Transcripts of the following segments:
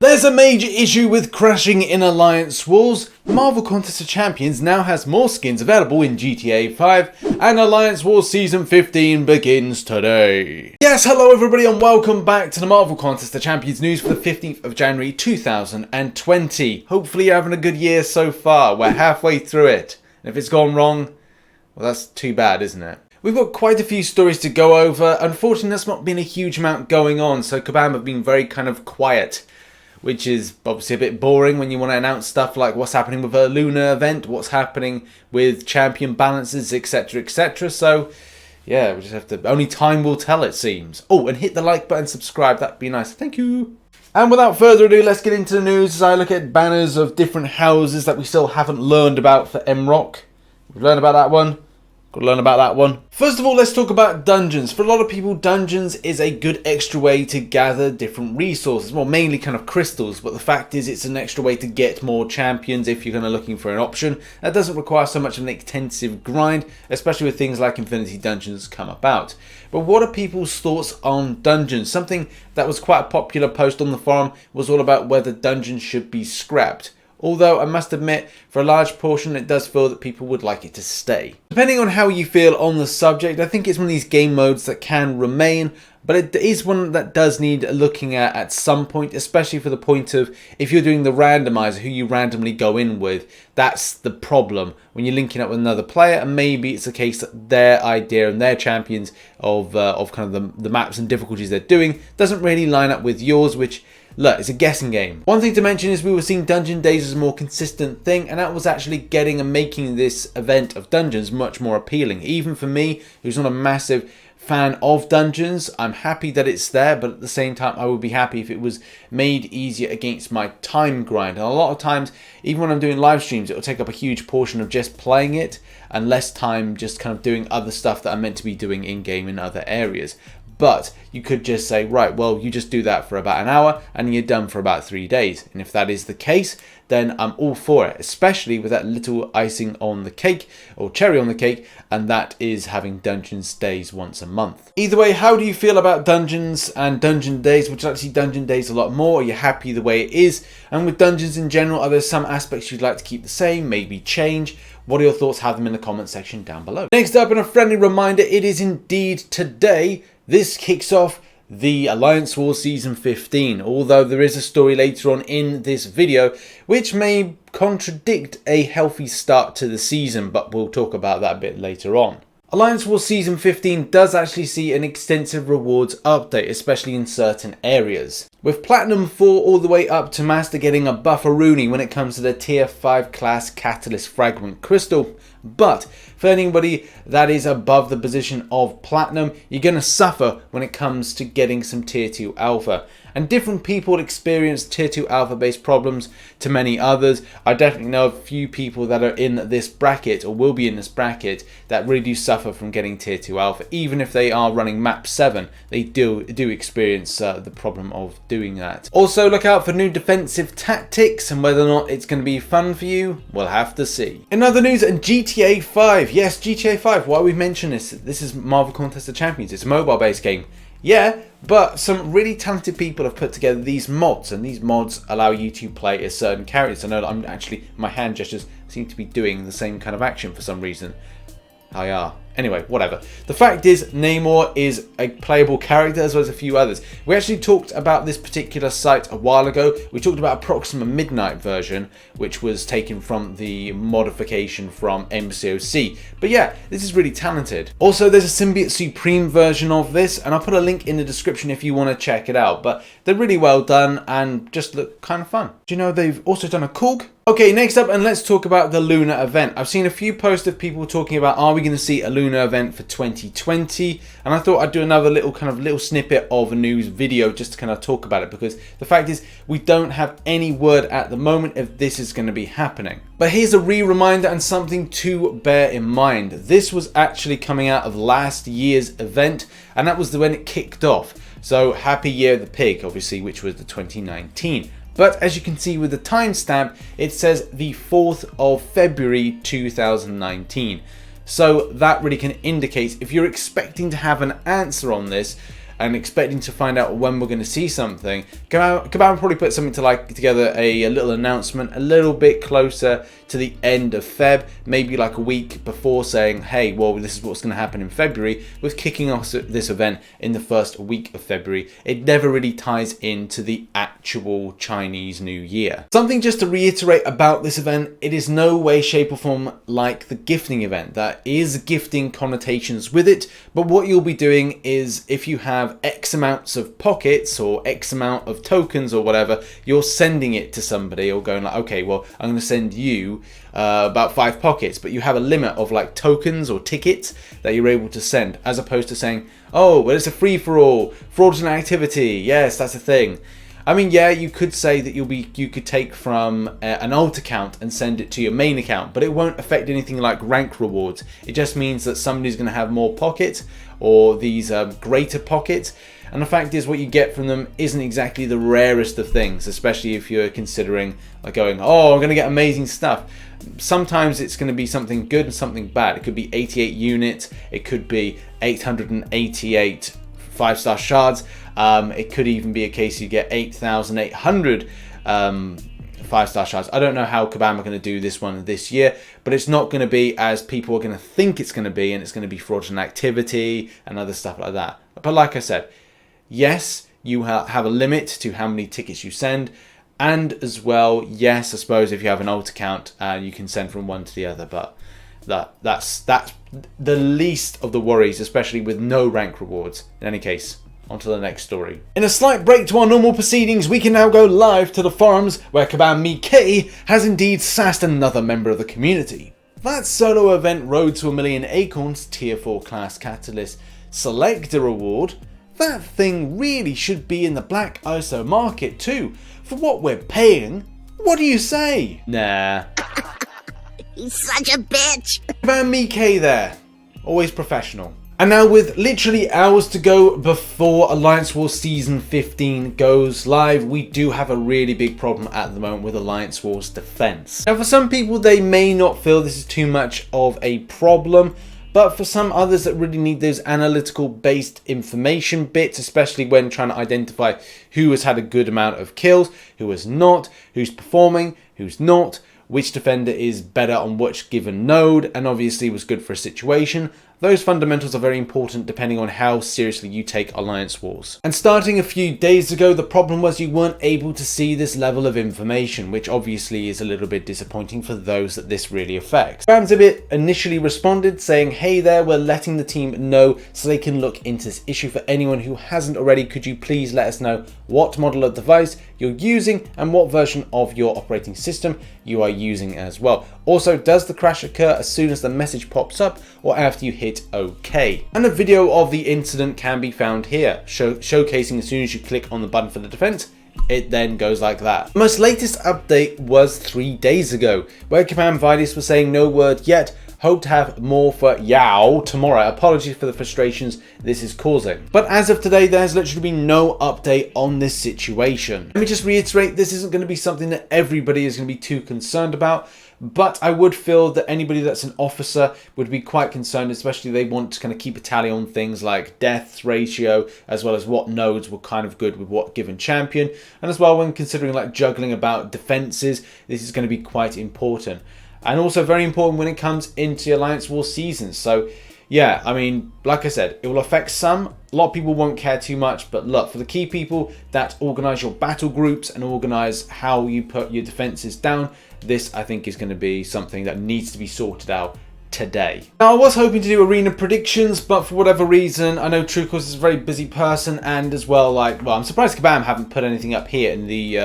There's a major issue with crashing in Alliance Wars. Marvel Contest of Champions now has more skins available in GTA 5, and Alliance Wars Season 15 begins today. Yes, hello everybody and welcome back to the Marvel Contest of Champions news for the 15th of January 2020. Hopefully you're having a good year so far. We're halfway through it. And if it's gone wrong, well, that's too bad, isn't it? We've got quite a few stories to go over. Unfortunately, there's not been a huge amount going on, so Kabam have been very kind of quiet, which is obviously a bit boring when you want to announce stuff like what's happening with a Lunar Event, what's happening with champion balances, etc, etc. So, yeah, we just have to... only time will tell, it seems. Oh, and hit the like button, subscribe, that'd be nice. Thank you. And without further ado, let's get into the news as I look at banners of different houses that we still haven't learned about for MCOC. We've learned about that one. Got to learn about that one. First of all, let's talk about dungeons. For a lot of people, dungeons is a good extra way to gather different resources. Well, mainly kind of crystals, but the fact is it's an extra way to get more champions if you're kind of looking for an option. That doesn't require so much of an intensive grind, especially with things like Infinity Dungeons come about. But what are people's thoughts on dungeons? Something that was quite a popular post on the forum was all about whether dungeons should be scrapped. Although I must admit, for a large portion, it does feel that people would like it to stay. Depending on how you feel on the subject, I think it's one of these game modes that can remain, but it is one that does need looking at some point, especially for the point of if you're doing the randomizer, who you randomly go in with, that's the problem. When you're linking up with another player, and maybe it's a case that their idea and their champions of kind of the maps and difficulties they're doing doesn't really line up with yours, which... look, it's a guessing game. One thing to mention is we were seeing Dungeon Days as a more consistent thing, and that was actually getting and making this event of dungeons much more appealing. Even for me, who's not a massive fan of dungeons, I'm happy that it's there, but at the same time I would be happy if it was made easier against my time grind. And a lot of times, even when I'm doing live streams, it will take up a huge portion of just playing it and less time just kind of doing other stuff that I'm meant to be doing in-game in other areas. But you could just say, right, well, you just do that for about an hour and you're done for about 3 days. And if that is the case, then I'm all for it, especially with that little icing on the cake or cherry on the cake, and that is having Dungeons Days once a month. Either way, how do you feel about Dungeons and Dungeon Days? Would you like to see Dungeon Days a lot more? Are you happy the way it is? And with Dungeons in general, are there some aspects you'd like to keep the same, maybe change? What are your thoughts? Have them in the comment section down below. Next up, and a friendly reminder, it is indeed today. This kicks off the Alliance Wars Season 15, although there is a story later on in this video which may contradict a healthy start to the season, but we'll talk about that a bit later on. Alliance Wars Season 15 does actually see an extensive rewards update, especially in certain areas. With Platinum 4 all the way up to Master getting a bufferoonie when it comes to the Tier 5 class Catalyst Fragment Crystal. But for anybody that is above the position of Platinum, you're going to suffer when it comes to getting some Tier 2 Alpha. And different people experience Tier 2 Alpha based problems to many others. I definitely know a few people that are in this bracket or will be in this bracket that really do suffer from getting Tier 2 Alpha. Even if they are running map 7, they do experience the problem of doing that. Also look out for new defensive tactics, and whether or not it's going to be fun for you, we'll have to see. In other news, GTA 5. Yes, GTA 5. Why we mention this? This is Marvel Contest of Champions. It's a mobile based game. Yeah, but some really talented people have put together these mods, and these mods allow you to play as certain characters. I know that I'm actually, my hand gestures seem to be doing the same kind of action for some reason. Anyway, whatever. The fact is, Namor is a playable character as well as a few others. We actually talked about this particular site a while ago. We talked about a Proxima Midnight version, which was taken from the modification from MCOC. But yeah, this is really talented. Also, there's a Symbiote Supreme version of this, and I'll put a link in the description if you want to check it out. But they're really well done and just look kind of fun. Do you know they've also done a Korg? Okay, next up, and let's talk about the Lunar Event. I've seen a few posts of people talking about, are we going to see a Lunar Event for 2020? And I thought I'd do another little snippet of a news video just to kind of talk about it, because the fact is we don't have any word at the moment if this is going to be happening. But here's a reminder and something to bear in mind. This was actually coming out of last year's event, and that was when it kicked off. So happy year of the pig, obviously, which was the 2019. But as you can see with the timestamp, it says the 4th of February 2019. So that really can indicate if you're expecting to have an answer on this, and expecting to find out when we're going to see something, Kabam probably put something together a little announcement a little bit closer to the end of Feb, maybe like a week before, saying, hey, well, this is what's going to happen in February, with kicking off this event in the first week of February. It never really ties into the actual Chinese New Year. Something just to reiterate about this event, it is no way, shape or form like the gifting event. That is gifting connotations with it, but what you'll be doing is, if you have X amounts of pockets or X amount of tokens or whatever, you're sending it to somebody, or going like, okay, well, I'm going to send you about 5 pockets, but you have a limit of like tokens or tickets that you're able to send, as opposed to saying, oh, well, it's a free-for-all, fraudulent activity. Yes, that's a thing. I mean, yeah, you could say that you could take from an alt account and send it to your main account, but it won't affect anything like rank rewards. It just means that somebody's going to have more pockets, or these greater pockets. And the fact is, what you get from them isn't exactly the rarest of things, especially if you're considering like going, oh, I'm going to get amazing stuff. Sometimes it's going to be something good and something bad. It could be 88 units. It could be 888 5-star shards. It could even be a case you get 8,800 5-star shards. I don't know how Kabam are going to do this one this year, but it's not going to be as people are going to think it's going to be, and it's going to be fraudulent activity and other stuff like that. But like I said, yes, you have a limit to how many tickets you send, and as well, yes, I suppose if you have an alt account, you can send from one to the other, but that's the least of the worries, especially with no rank rewards. In any case, on to the next story. In a slight break to our normal proceedings, we can now go live to the forums, where Kabam MCOC has indeed sassed another member of the community. That solo event Road to 1,000,000 Acorns Tier 4 Class Catalyst Selector Award, that thing really should be in the black ISO market too. For what we're paying, what do you say? Nah. He's such a bitch. Kabam MCOC there, always professional. And now, with literally hours to go before Alliance Wars Season 15 goes live, we do have a really big problem at the moment with Alliance Wars defense. Now, for some people, they may not feel this is too much of a problem, but for some others that really need those analytical based information bits, especially when trying to identify who has had a good amount of kills, who has not, who's performing, who's not, which defender is better on which given node, and obviously was good for a situation. Those fundamentals are very important depending on how seriously you take Alliance Wars. And starting a few days ago, the problem was you weren't able to see this level of information, which obviously is a little bit disappointing for those that this really affects. Bamzibit initially responded saying, hey there, we're letting the team know so they can look into this issue. For anyone who hasn't already, could you please let us know what model of device you're using and what version of your operating system you are using as well. Also, does the crash occur as soon as the message pops up or after you hit OK? And a video of the incident can be found here, showcasing as soon as you click on the button for the defense, it then goes like that. The most latest update was 3 days ago, where Kabam Vidis was saying no word yet, hope to have more for Yao tomorrow. Apologies for the frustrations this is causing. But as of today, there's literally been no update on this situation. Let me just reiterate, this isn't going to be something that everybody is going to be too concerned about, but I would feel that anybody that's an officer would be quite concerned, especially they want to kind of keep a tally on things like deaths ratio, as well as what nodes were kind of good with what given champion. And as well, when considering like juggling about defenses, this is going to be quite important. And also very important when it comes into Alliance War seasons. So yeah, I mean, like I said, it will affect some. A lot of people won't care too much, but look, for the key people that organize your battle groups and organize how you put your defenses down, this I think is going to be something that needs to be sorted out today. Now, I was hoping to do arena predictions, but for whatever reason, I know Trucos is a very busy person, and as well, like, well, I'm surprised Kabam haven't put anything up here in the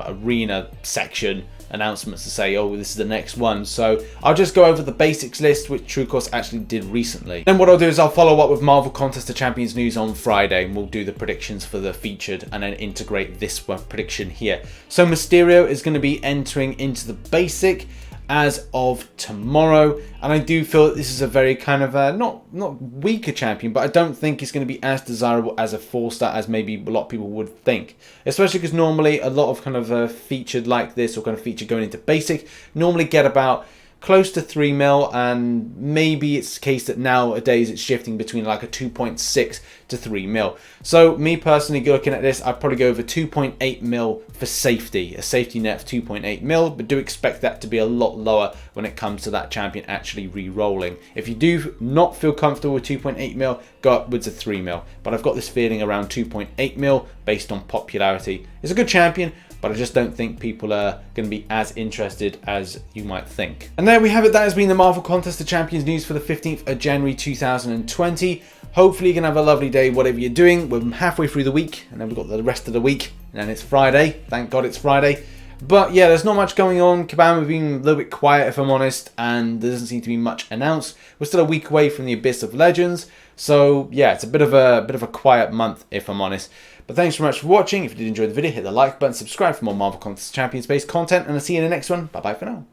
arena section announcements to say, oh, this is the next one. So I'll just go over the basics list, which Trucos actually did recently. Then what I'll do is I'll follow up with Marvel Contest of Champions news on Friday, and we'll do the predictions for the featured and then integrate this prediction here. So Mysterio is going to be entering into the basic as of tomorrow, and I do feel that this is a very kind of not weaker champion, but I don't think it's going to be as desirable as a 4-star as maybe a lot of people would think, especially because normally a lot of kind of featured like this, or kind of feature going into basic, normally get about close to 3 mil, and maybe it's the case that nowadays it's shifting between like a 2.6 to 3 mil. So me personally looking at this, I'd probably go over 2.8 mil for safety, a safety net of 2.8 mil, but do expect that to be a lot lower when it comes to that champion actually re-rolling. If you do not feel comfortable with 2.8 mil, go upwards of 3 mil, but I've got this feeling around 2.8 mil based on popularity. It's a good champion, but I just don't think people are going to be as interested as you might think. And there we have it. That has been the Marvel Contest of Champions news for the 15th of January 2020. Hopefully you can have a lovely day, whatever you're doing. We're halfway through the week, and then we've got the rest of the week, and then it's Friday. Thank God it's Friday. But yeah, there's not much going on. Kabam have been a little bit quiet, if I'm honest, and there doesn't seem to be much announced. We're still a week away from the Abyss of Legends, so yeah, it's a bit of a quiet month, if I'm honest. But thanks very much for watching. If you did enjoy the video, hit the like button, subscribe for more Marvel Contest Champions based content, and I'll see you in the next one. Bye bye for now.